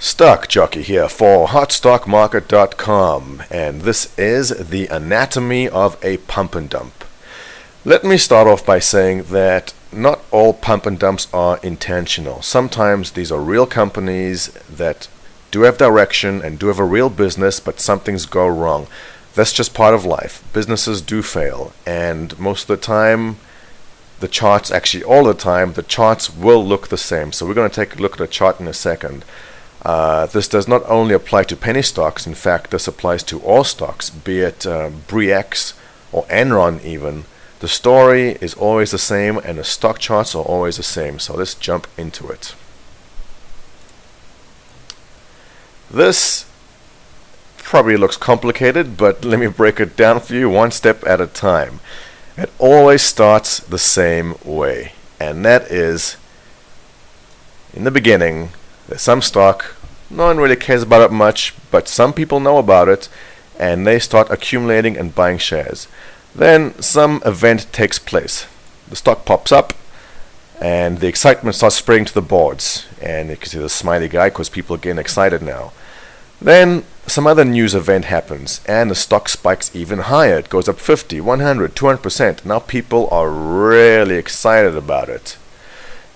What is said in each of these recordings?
Stock Jockey here for HotStockMarket.com, and this is the anatomy of a pump and dump. Let me start off by saying that not all pump and dumps are intentional. Sometimes these are real companies that do have direction and do have a real business, but some things go wrong. That's just part of life. Businesses do fail, and most of the time, the charts, actually all the time, the charts will look the same. So we're going to take a look at a chart in a second. This does not only apply to penny stocks. In fact, this applies to all stocks, be it Bre-X or Enron even. The story is always the same and the stock charts are always the same. So let's jump into it. This probably looks complicated, but let me break it down for you one step at a time. It always starts the same way, and that is, in the beginning, there's some stock, no one really cares about it much, but some people know about it, and they start accumulating and buying shares. Then some event takes place. The stock pops up, and the excitement starts spreading to the boards, and you can see the smiley guy because people are getting excited now. Then some other news event happens, and the stock spikes even higher. It goes up 50, 100, 200%. Now people are really excited about it.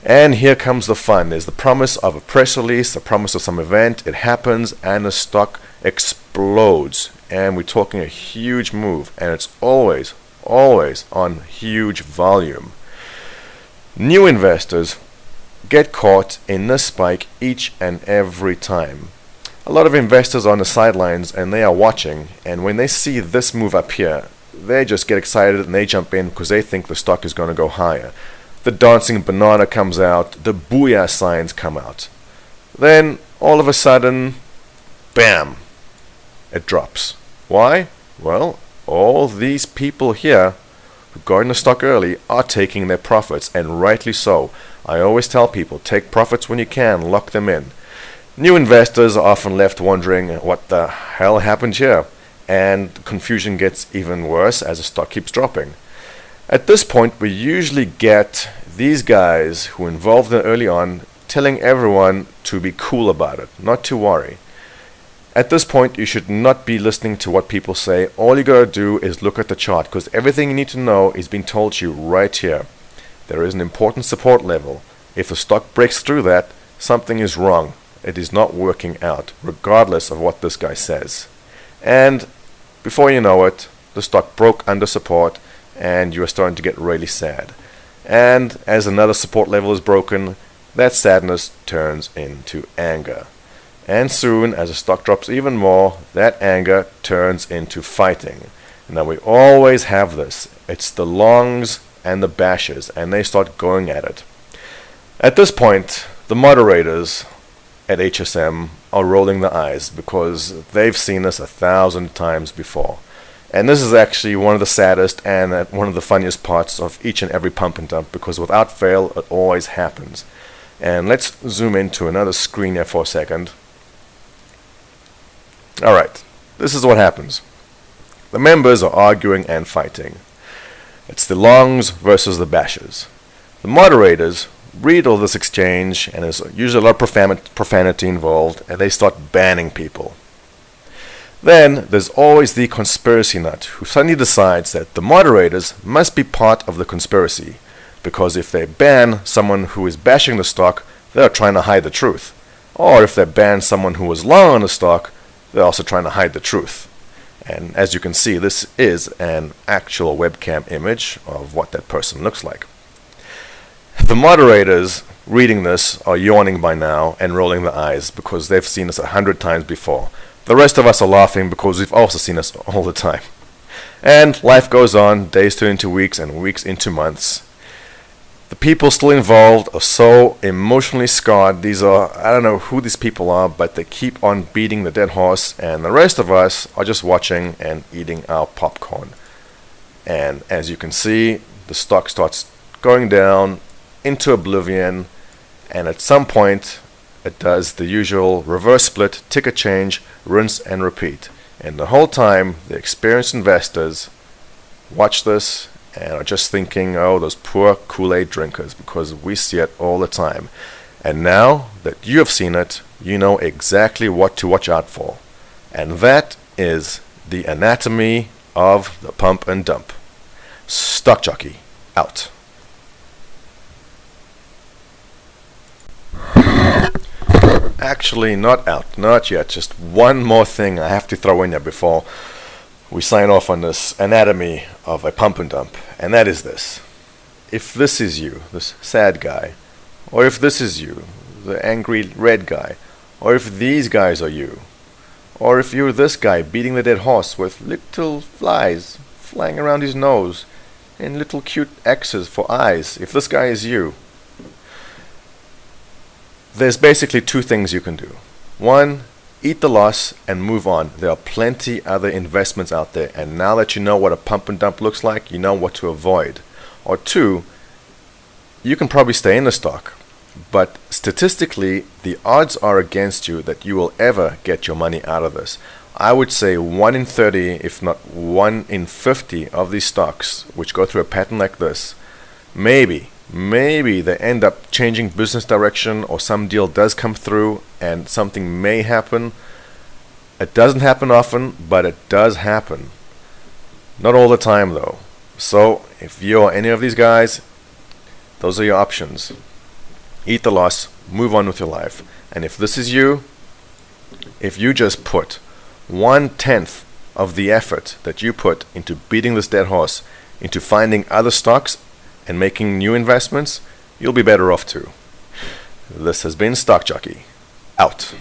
And here comes the fun. There's the promise of a press release, the promise of some event. It happens, and the stock explodes. And we're talking a huge move, and it's always on huge volume. New investors get caught in this spike each and every time. A lot of investors are on the sidelines and they are watching, and when they see this move up here, they just get excited and they jump in because they think the stock is going to go higher. The dancing banana comes out, the booyah signs come out. Then all of a sudden, bam, it drops. Why? Well, all these people here who got in the stock early are taking their profits, and rightly so. I always tell people, take profits when you can, lock them in. New investors are often left wondering what the hell happened here, and confusion gets even worse as the stock keeps dropping. At this point, we usually get these guys who involved in early on telling everyone to be cool about it, not to worry. At this point, you should not be listening to what people say. All you gotta do is look at the chart, because everything you need to know is being told to you right here. There is an important support level. If the stock breaks through that, something is wrong. It is not working out, regardless of what this guy says. And before you know it, the stock broke under support, and you are starting to get really sad. And as another support level is broken, that sadness turns into anger. And soon, as the stock drops even more, that anger turns into fighting. Now we always have this. It's the longs and the bashers, and they start going at it. At this point, the moderators at HSM are rolling their eyes because they've seen this 1,000 times before. And this is actually one of the saddest and one of the funniest parts of each and every pump and dump, because without fail it always happens. And let's zoom into another screen here for a second. Alright, this is what happens. The members are arguing and fighting. It's the longs versus the bashers. The moderators read all this exchange, and there's usually a lot of profanity involved, and they start banning people. Then there's always the conspiracy nut who suddenly decides that the moderators must be part of the conspiracy, because if they ban someone who is bashing the stock, they're trying to hide the truth. Or if they ban someone who was long on the stock, they're also trying to hide the truth. And as you can see, this is an actual webcam image of what that person looks like. The moderators reading this are yawning by now and rolling their eyes because they've seen this 100 times before. The rest of us are laughing because we've also seen this all the time. And life goes on, days turn into weeks and weeks into months. The people still involved are so emotionally scarred. These are, I don't know who these people are, but they keep on beating the dead horse, and the rest of us are just watching and eating our popcorn. And as you can see, the stock starts going down into oblivion, and at some point it does the usual reverse split, ticker change, rinse and repeat. And the whole time the experienced investors watch this and are just thinking, oh, those poor Kool-Aid drinkers, because we see it all the time. And now that you have seen it, you know exactly what to watch out for. And that is the anatomy of the pump and dump. Stock Jockey, out. Actually, not out, not yet. Just one more thing I have to throw in there before we sign off on this anatomy of a pump and dump, and that is this. If this is you, this sad guy, or if this is you, the angry red guy, or if these guys are you, or if you're this guy beating the dead horse with little flies flying around his nose and little cute X's for eyes, if this guy is you, there's basically two things you can do. One, eat the loss and move on. There are plenty other investments out there, and now that you know what a pump and dump looks like, you know what to avoid. Or two, you can probably stay in the stock, but statistically the odds are against you that you will ever get your money out of this. I would say 1 in 30, if not 1 in 50 of these stocks which go through a pattern like this, maybe they end up changing business direction, or some deal does come through and something may happen. It doesn't happen often, but it does happen. Not all the time though. So if you're any of these guys, those are your options. Eat the loss, move on with your life. And if this is you, if you just put 1/10 of the effort that you put into beating this dead horse, into finding other stocks and making new investments, you'll be better off too. This has been Stock Jockey, out.